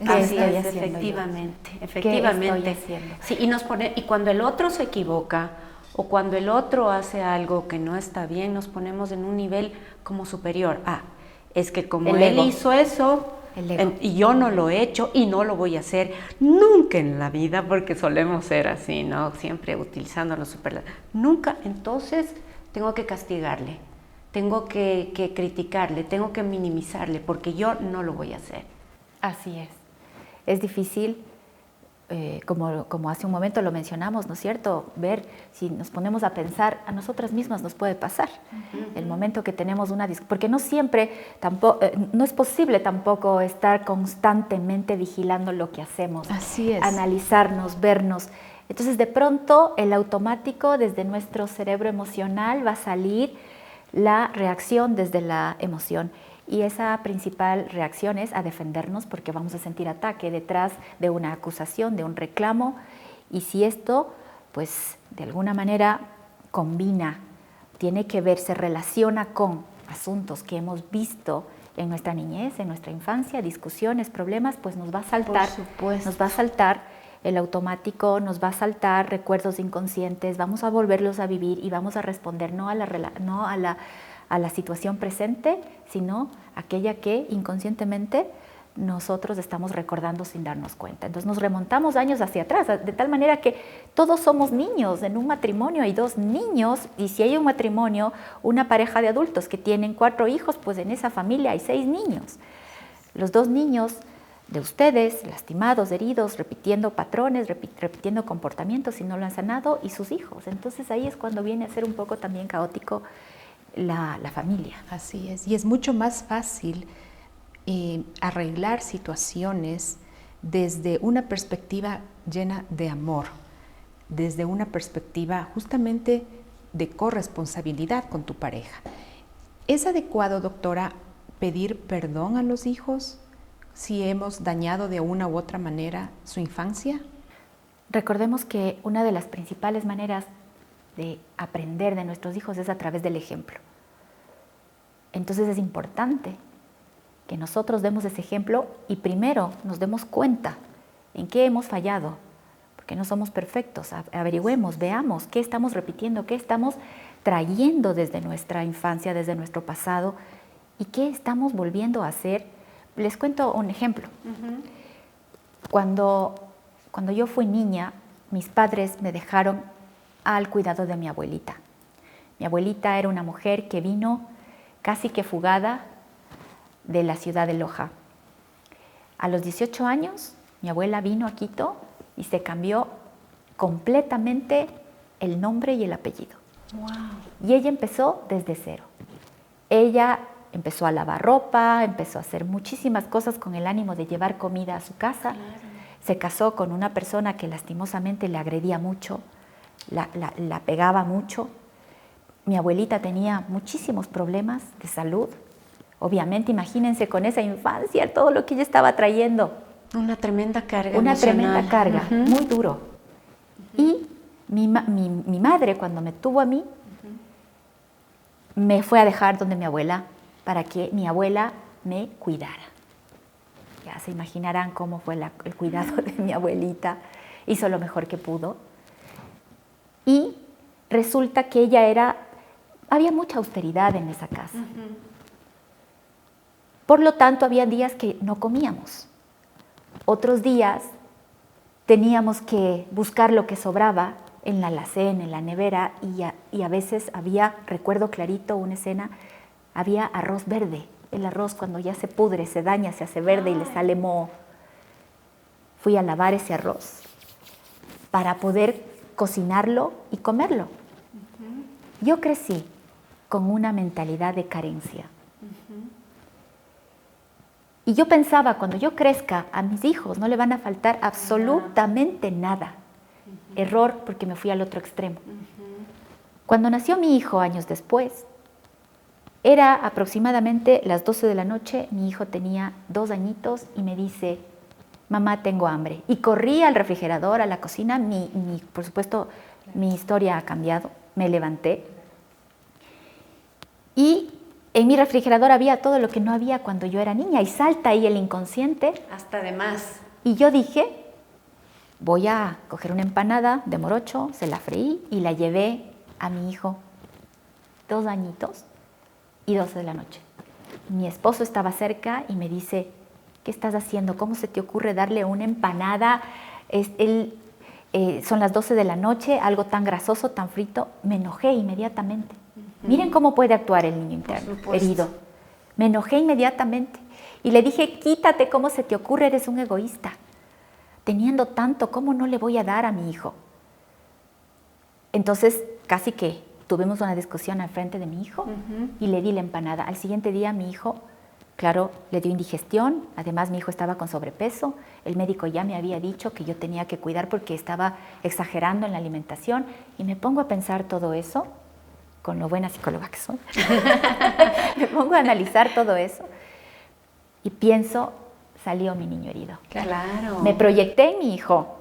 Así es, efectivamente. Efectivamente. ¿Qué estoy haciendo? Sí, y cuando el otro se equivoca o cuando el otro hace algo que no está bien, nos ponemos en un nivel como superior. Es que como él hizo eso y yo no lo he hecho y no lo voy a hacer nunca en la vida, porque solemos ser así, ¿no? Siempre utilizando los superlativos. Nunca, entonces tengo que castigarle, tengo que criticarle, tengo que minimizarle, porque yo no lo voy a hacer. Así es. Es difícil, como hace un momento lo mencionamos, ¿no es cierto? Ver, si nos ponemos a pensar, a nosotras mismas nos puede pasar. El momento que tenemos una discusión, porque no siempre, no es posible tampoco estar constantemente vigilando lo que hacemos. Así es. Analizarnos, vernos. Entonces, de pronto, el automático desde nuestro cerebro emocional va a salir la reacción desde la emoción. Y esa principal reacción es a defendernos, porque vamos a sentir ataque detrás de una acusación, de un reclamo. Y si esto, pues, de alguna manera combina, tiene que ver, se relaciona con asuntos que hemos visto en nuestra niñez, en nuestra infancia, discusiones, problemas, pues nos va a saltar, nos va a saltar el automático, nos va a saltar recuerdos inconscientes, vamos a volverlos a vivir y vamos a responder no a la situación presente, sino aquella que inconscientemente nosotros estamos recordando sin darnos cuenta. Entonces nos remontamos años hacia atrás, de tal manera que todos somos niños. En un matrimonio hay 2 niños, y si hay un matrimonio, una pareja de adultos que tienen 4 hijos, pues en esa familia hay 6 niños. Los 2 niños de ustedes, lastimados, heridos, repitiendo patrones, repitiendo comportamientos si no lo han sanado, y sus hijos. Entonces ahí es cuando viene a ser un poco también caótico la familia. Así es, y es mucho más fácil arreglar situaciones desde una perspectiva llena de amor, desde una perspectiva justamente de corresponsabilidad con tu pareja. ¿Es adecuado, doctora, pedir perdón a los hijos si hemos dañado de una u otra manera su infancia? Recordemos que una de las principales maneras de aprender de nuestros hijos es a través del ejemplo. Entonces es importante que nosotros demos ese ejemplo y primero nos demos cuenta en qué hemos fallado, porque no somos perfectos. Averigüemos, veamos qué estamos repitiendo, qué estamos trayendo desde nuestra infancia, desde nuestro pasado, y qué estamos volviendo a hacer. Les cuento un ejemplo. Cuando yo fui niña, mis padres me dejaron al cuidado de mi abuelita. Mi abuelita era una mujer que vino casi que fugada de la ciudad de Loja. A los 18 años, mi abuela vino a Quito y se cambió completamente el nombre y el apellido. Wow. Y ella empezó desde cero. Ella empezó a lavar ropa, empezó a hacer muchísimas cosas con el ánimo de llevar comida a su casa. Claro. Se casó con una persona que lastimosamente le agredía mucho, la pegaba mucho. Mi abuelita tenía muchísimos problemas de salud. Obviamente, imagínense con esa infancia, todo lo que ella estaba trayendo. Una tremenda carga Una emocional. tremenda carga, muy duro. Y mi madre, cuando me tuvo a mí, me fue a dejar donde mi abuela para que mi abuela me cuidara. Ya se imaginarán cómo fue el cuidado de mi abuelita. Hizo lo mejor que pudo. Y resulta que había mucha austeridad en esa casa. Por lo tanto, había días que no comíamos. Otros días teníamos que buscar lo que sobraba en la alacena, en la nevera, y a veces había, recuerdo clarito una escena, había arroz verde. El arroz cuando ya se pudre, se daña, se hace verde y le sale moho. Fui a lavar ese arroz para poder cocinarlo y comerlo. Yo crecí con una mentalidad de carencia. Y yo pensaba, cuando yo crezca, a mis hijos no le van a faltar absolutamente nada. Error, porque me fui al otro extremo. Cuando nació mi hijo, años después, era aproximadamente las 12 de la noche, mi hijo tenía 2 añitos y me dice, mamá, tengo hambre. Y corrí al refrigerador, a la cocina, por supuesto, mi historia ha cambiado, me levanté. Y en mi refrigerador había todo lo que no había cuando yo era niña, y salta ahí el inconsciente. Hasta de más. Y yo dije, voy a coger una empanada de morocho, se la freí y la llevé a mi hijo, 2 añitos y 12 de la noche. Mi esposo estaba cerca y me dice, ¿qué estás haciendo? ¿Cómo se te ocurre darle una empanada? Son las 12 de la noche, algo tan grasoso, tan frito. Me enojé inmediatamente. Miren cómo puede actuar el niño interno, herido. Me enojé inmediatamente y le dije, quítate, ¿cómo se te ocurre? Eres un egoísta. Teniendo tanto, ¿cómo no le voy a dar a mi hijo? Entonces, casi que tuvimos una discusión al frente de mi hijo y le di la empanada. Al siguiente día mi hijo, claro, le dio indigestión. Además, mi hijo estaba con sobrepeso. El médico ya me había dicho que yo tenía que cuidar porque estaba exagerando en la alimentación. Y me pongo a pensar todo eso, con lo buena psicóloga que soy. Me pongo a analizar todo eso y pienso, salió mi niño herido. Claro. Me proyecté en mi hijo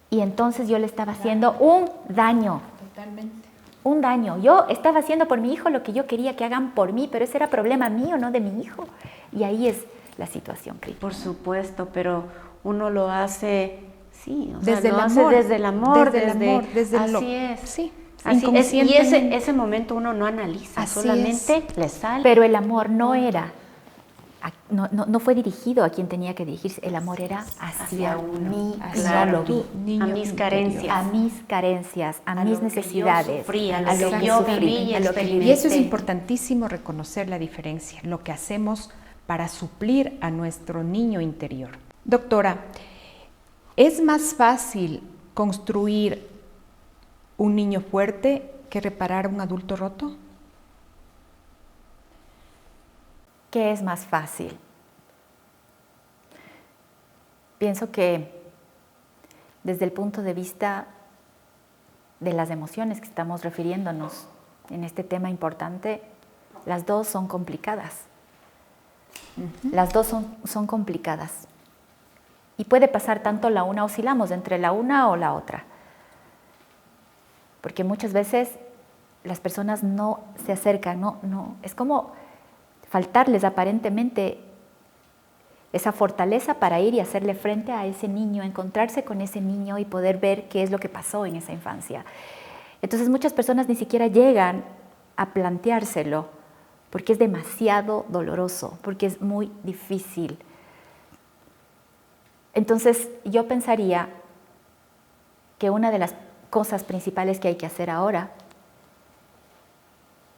y entonces yo le estaba haciendo un daño. Totalmente. Un daño. Yo estaba haciendo por mi hijo lo que yo quería que hagan por mí, pero ese era problema mío, no de mi hijo. Y ahí es la situación crítica. Por supuesto, pero uno lo hace, sí, o Desde sea, el lo amor, hace desde el amor, desde el amor, desde así lo- es. sí, Así es, y inconscientemente. ese momento uno no analiza, Así solamente le sale. Pero el amor no era, no fue dirigido a quien tenía que dirigirse, el amor era hacia uno. mí, Claro. no lo vi. Niño A mis interior. carencias. A mis carencias, a mis lo que yo necesidades, sufrí, a a lo lo que que yo sufrí, viví y a lo que experimenté. Y eso es viví. importantísimo, reconocer la diferencia, lo que hacemos para suplir a nuestro niño interior. Doctora, ¿es más fácil construir un niño fuerte que reparar un adulto roto? ¿Qué es más fácil? Pienso que desde el punto de vista de las emociones que estamos refiriéndonos en este tema importante, las dos son complicadas. Las dos son complicadas. Y puede pasar tanto la una, oscilamos entre la una o la otra. Porque muchas veces las personas no se acercan, es como faltarles aparentemente esa fortaleza para ir y hacerle frente a ese niño, encontrarse con ese niño y poder ver qué es lo que pasó en esa infancia. Entonces muchas personas ni siquiera llegan a planteárselo porque es demasiado doloroso, porque es muy difícil. Entonces yo pensaría que una de las cosas principales que hay que hacer ahora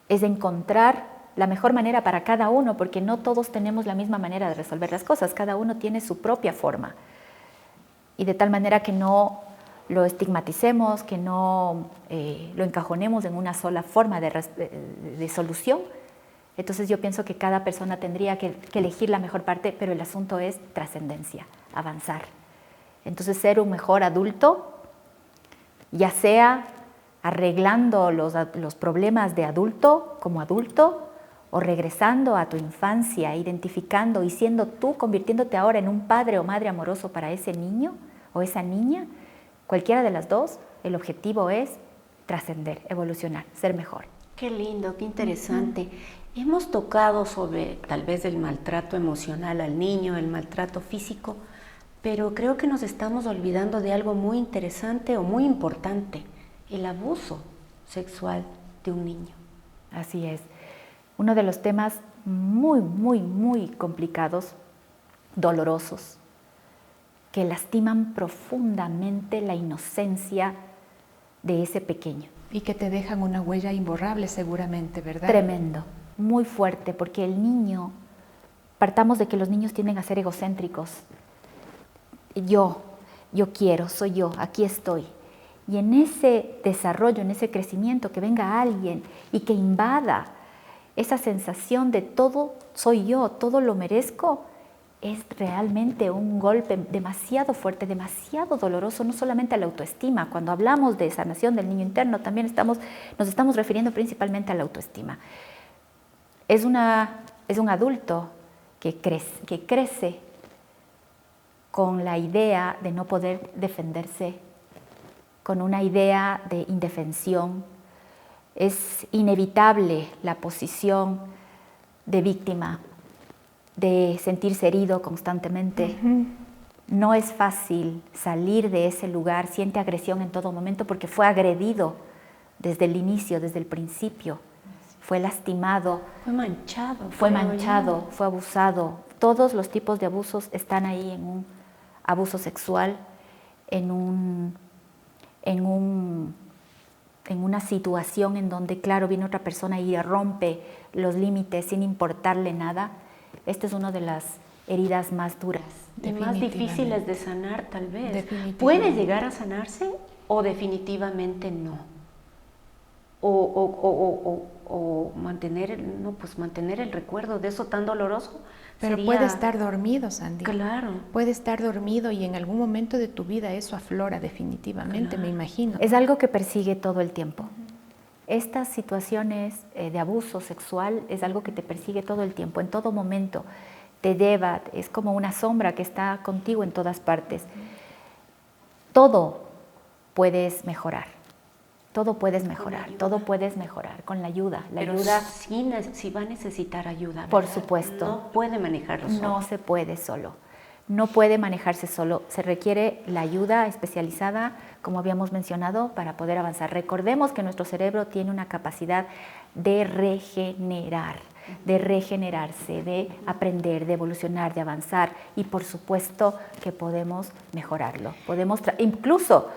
es encontrar la mejor manera para cada uno, porque no todos tenemos la misma manera de resolver las cosas, cada uno tiene su propia forma. Y de tal manera que no lo estigmaticemos, que no lo encajonemos en una sola forma de solución. Entonces yo pienso que cada persona tendría que elegir la mejor parte, pero el asunto es trascendencia, avanzar. Entonces ser un mejor adulto, ya sea arreglando los problemas de adulto como adulto, o regresando a tu infancia, identificando y siendo tú, convirtiéndote ahora en un padre o madre amoroso para ese niño o esa niña, cualquiera de las dos, el objetivo es trascender, evolucionar, ser mejor. Qué lindo, qué interesante. Hemos tocado sobre tal vez el maltrato emocional al niño, el maltrato físico, pero creo que nos estamos olvidando de algo muy interesante o muy importante, el abuso sexual de un niño. Así es. Uno de los temas muy complicados, dolorosos, que lastiman profundamente la inocencia de ese pequeño. Y que te dejan una huella imborrable seguramente, ¿verdad? Tremendo, muy fuerte, porque el niño, partamos de que los niños tienden a ser egocéntricos. Yo quiero, soy yo, aquí estoy. Y en ese desarrollo, en ese crecimiento, que venga alguien y que invada esa sensación de todo soy yo, todo lo merezco, es realmente un golpe demasiado fuerte, demasiado doloroso, no solamente a la autoestima. Cuando hablamos de sanación del niño interno, también nos estamos refiriendo principalmente a la autoestima. Es un adulto que crece con la idea de no poder defenderse, con una idea de indefensión. Es inevitable la posición de víctima, de sentirse herido constantemente. No es fácil salir de ese lugar, siente agresión en todo momento porque fue agredido desde el inicio, desde el principio. Fue lastimado. Fue manchado. Fue abusado. Todos los tipos de abusos están ahí en un abuso sexual, en una situación en donde, claro, viene otra persona y rompe los límites sin importarle nada. Esta es una de las heridas más duras. Y más difíciles de sanar, tal vez. ¿Puede llegar a sanarse o definitivamente no? O mantener el recuerdo de eso tan doloroso. Pero puede estar dormido, Sandy. Claro. Puede estar dormido y en algún momento de tu vida eso aflora definitivamente, claro. Me imagino. Es algo que persigue todo el tiempo. Estas situaciones de abuso sexual es algo que te persigue todo el tiempo, en todo momento. Te lleva, es como una sombra que está contigo en todas partes. Todo puedes mejorar. Todo puedes mejorar con la ayuda. Pero sí va a necesitar ayuda, ¿verdad? Por supuesto. No puede manejarlo solo. No se puede solo. No puede manejarse solo. Se requiere la ayuda especializada, como habíamos mencionado, para poder avanzar. Recordemos que nuestro cerebro tiene una capacidad de regenerar, de regenerarse, de aprender, de evolucionar, de avanzar. Y por supuesto que podemos mejorarlo. Incluso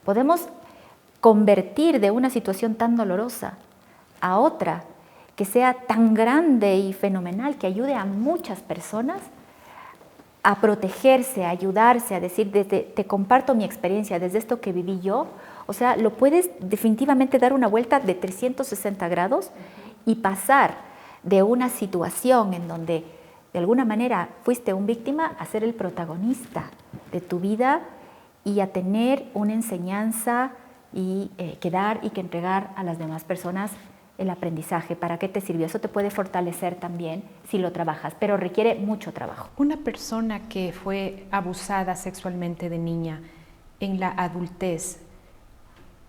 podemos convertir de una situación tan dolorosa a otra que sea tan grande y fenomenal, que ayude a muchas personas a protegerse, a ayudarse, a decir, te comparto mi experiencia desde esto que viví yo. O sea, lo puedes definitivamente dar una vuelta de 360 grados y pasar de una situación en donde de alguna manera fuiste un víctima a ser el protagonista de tu vida y a tener una enseñanza y que dar y que entregar a las demás personas el aprendizaje. ¿Para qué te sirvió? Eso te puede fortalecer también si lo trabajas, pero requiere mucho trabajo. Una persona que fue abusada sexualmente de niña en la adultez,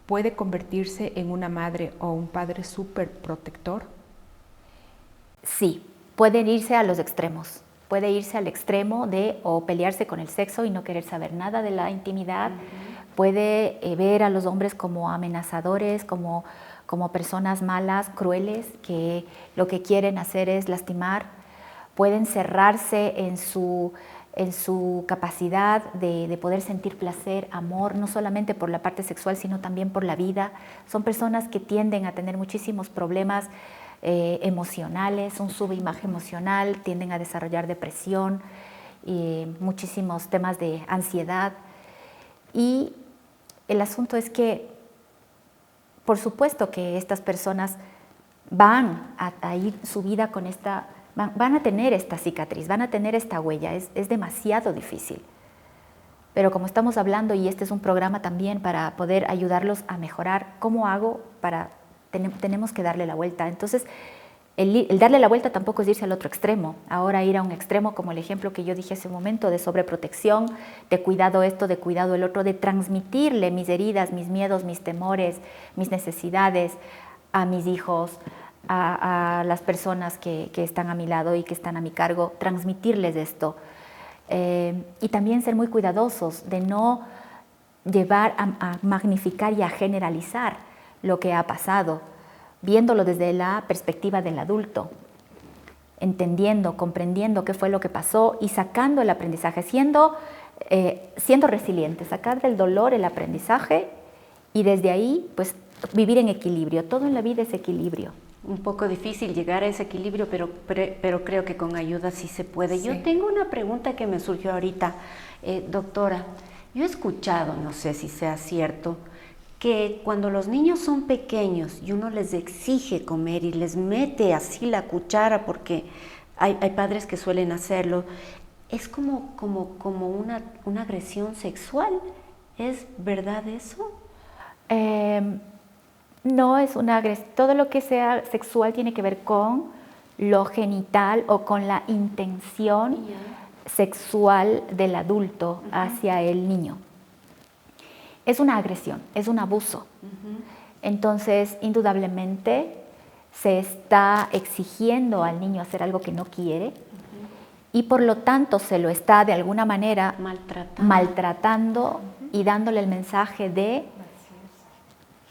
¿puede convertirse en una madre o un padre súper protector? Sí, pueden irse a los extremos. Puede irse al extremo de o pelearse con el sexo y no querer saber nada de la intimidad. Puede ver a los hombres como amenazadores, como personas malas, crueles, que lo que quieren hacer es lastimar. Pueden cerrarse en su capacidad de poder sentir placer, amor, no solamente por la parte sexual, sino también por la vida. Son personas que tienden a tener muchísimos problemas emocionales, un subimaje emocional, tienden a desarrollar depresión, muchísimos temas de ansiedad. Y el asunto es que, por supuesto que estas personas van a ir su vida con van a tener esta cicatriz, van a tener esta huella, es demasiado difícil. Pero como estamos hablando, y este es un programa también para poder ayudarlos a mejorar, ¿cómo hago para...? Tenemos que darle la vuelta. Entonces, el darle la vuelta tampoco es irse al otro extremo. Ahora ir a un extremo, como el ejemplo que yo dije hace un momento, de sobreprotección, de cuidado esto, de cuidado el otro, de transmitirle mis heridas, mis miedos, mis temores, mis necesidades a mis hijos, a las personas que están a mi lado y que están a mi cargo, transmitirles esto. Y también ser muy cuidadosos de no llevar a magnificar y a generalizar lo que ha pasado, viéndolo desde la perspectiva del adulto, entendiendo, comprendiendo qué fue lo que pasó y sacando el aprendizaje, siendo resiliente, sacar del dolor el aprendizaje y desde ahí pues vivir en equilibrio. Todo en la vida es equilibrio. Un poco difícil llegar a ese equilibrio, pero creo que con ayuda sí se puede. Sí. Yo tengo una pregunta que me surgió ahorita, doctora. Yo he escuchado, no sé si sea cierto, que cuando los niños son pequeños y uno les exige comer y les mete así la cuchara, porque hay padres que suelen hacerlo, es como una agresión sexual. ¿Es verdad eso? No es una agresión. Todo lo que sea sexual tiene que ver con lo genital o con la intención sexual del adulto hacia el niño. Es una agresión, es un abuso. Entonces, indudablemente, se está exigiendo al niño hacer algo que no quiere y por lo tanto se lo está de alguna manera maltratando y dándole el mensaje de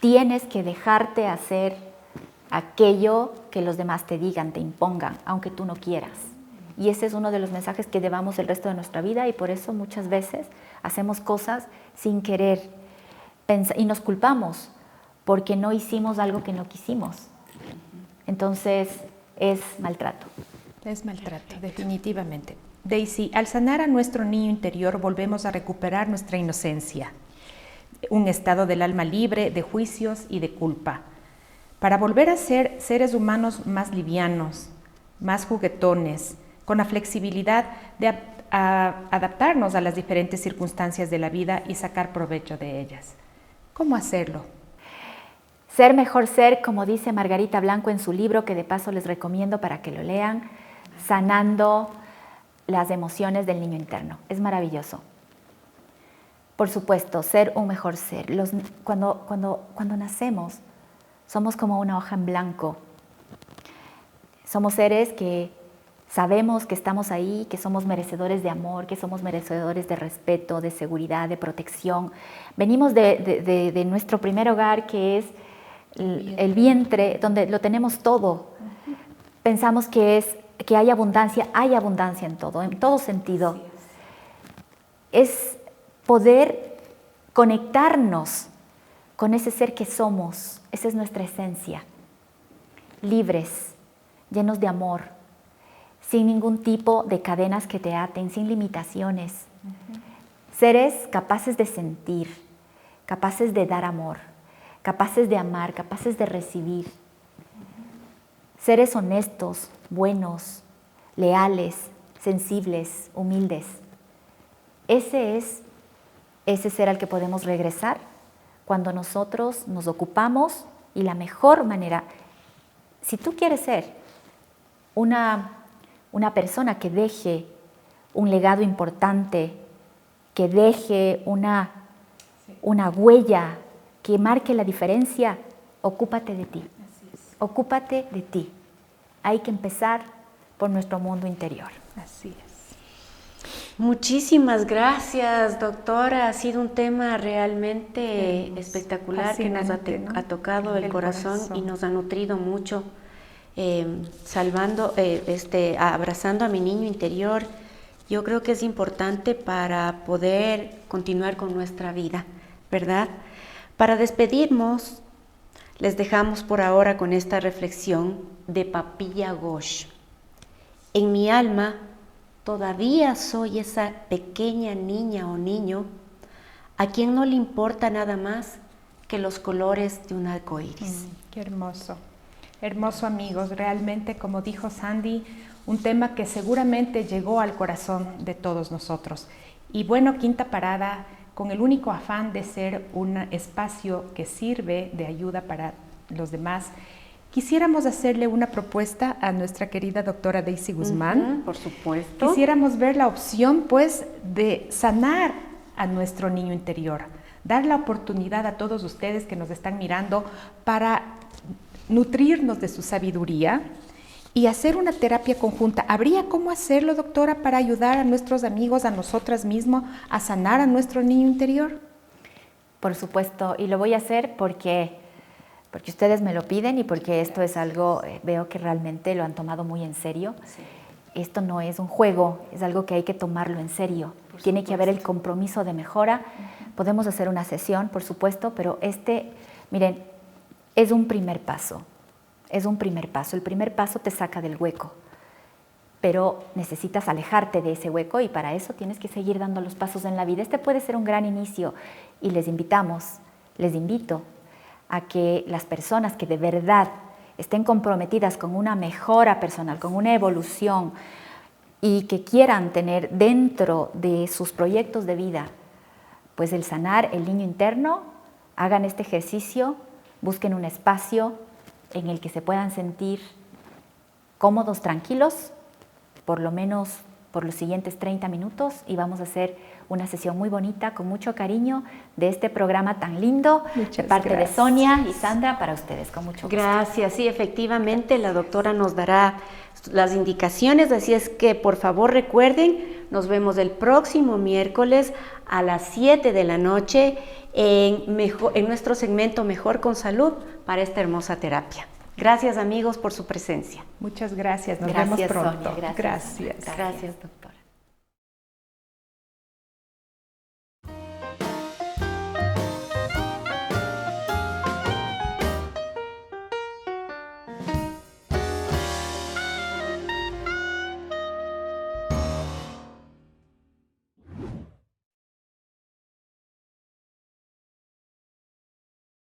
tienes que dejarte hacer aquello que los demás te digan, te impongan, aunque tú no quieras. Y ese es uno de los mensajes que llevamos el resto de nuestra vida y por eso muchas veces hacemos cosas sin querer y nos culpamos porque no hicimos algo que no quisimos. Entonces es maltrato. Es maltrato, definitivamente. Daisy, al sanar a nuestro niño interior volvemos a recuperar nuestra inocencia, un estado del alma libre de juicios y de culpa, para volver a ser seres humanos más livianos, más juguetones, con la flexibilidad de adaptarnos a las diferentes circunstancias de la vida y sacar provecho de ellas. ¿Cómo hacerlo? Ser mejor ser, como dice Margarita Blanco en su libro, que de paso les recomiendo para que lo lean, Sanando las emociones del niño interno. Es maravilloso. Por supuesto, ser un mejor ser. Cuando nacemos, somos como una hoja en blanco. Somos seres que sabemos que estamos ahí, que somos merecedores de amor, que somos merecedores de respeto, de seguridad, de protección. Venimos de nuestro primer hogar, que es el vientre, donde lo tenemos todo. Pensamos que hay abundancia en todo sentido. Es poder conectarnos con ese ser que somos, esa es nuestra esencia, libres, llenos de amor, sin ningún tipo de cadenas que te aten, sin limitaciones. Seres capaces de sentir, capaces de dar amor, capaces de amar, capaces de recibir. Seres honestos, buenos, leales, sensibles, humildes. Ese es ese ser al que podemos regresar cuando nosotros nos ocupamos y la mejor manera, si tú quieres ser una persona que deje un legado importante, que deje una huella, que marque la diferencia, ocúpate de ti. Ocúpate de ti. Hay que empezar por nuestro mundo interior. Así es. Muchísimas gracias, doctora. Ha sido un tema realmente espectacular que nos ha tocado el corazón y nos ha nutrido mucho, abrazando a mi niño interior. Yo creo que es importante para poder continuar con nuestra vida, ¿verdad? Para despedirnos, les dejamos por ahora con esta reflexión de Papilla Ghosh. En mi alma todavía soy esa pequeña niña o niño a quien no le importa nada más que los colores de un arco iris. Qué hermoso. Hermoso, amigos. Realmente, como dijo Sandy, un tema que seguramente llegó al corazón de todos nosotros. Y bueno, Quinta Parada, con el único afán de ser un espacio que sirve de ayuda para los demás, quisiéramos hacerle una propuesta a nuestra querida doctora Daisy Guzmán. Por supuesto. Quisiéramos ver la opción, pues, de sanar a nuestro niño interior, dar la oportunidad a todos ustedes que nos están mirando para nutrirnos de su sabiduría y hacer una terapia conjunta. ¿Habría cómo hacerlo, doctora, para ayudar a nuestros amigos, a nosotras mismos, a sanar a nuestro niño interior? Por supuesto, y lo voy a hacer porque ustedes me lo piden y porque esto es algo, veo que realmente lo han tomado muy en serio. Sí. Esto no es un juego, es algo que hay que tomarlo en serio. Tiene que haber el compromiso de mejora. Podemos hacer una sesión, por supuesto, pero miren, es un primer paso. Es un primer paso. El primer paso te saca del hueco, pero necesitas alejarte de ese hueco y para eso tienes que seguir dando los pasos en la vida. Este puede ser un gran inicio y les invito a que las personas que de verdad estén comprometidas con una mejora personal, con una evolución y que quieran tener dentro de sus proyectos de vida, pues el sanar el niño interno, hagan este ejercicio, busquen un espacio en el que se puedan sentir cómodos, tranquilos, por lo menos por los siguientes 30 minutos y vamos a hacer una sesión muy bonita, con mucho cariño, de este programa tan lindo, de parte de Sonia y Sandra, para ustedes, con mucho gusto. Gracias, sí, efectivamente, la doctora nos dará las indicaciones, así es que por favor recuerden, nos vemos el próximo miércoles a las 7 de la noche en nuestro segmento Mejor con Salud para esta hermosa terapia. Gracias amigos por su presencia. Muchas gracias, nos vemos pronto. Sonia, gracias, doctora.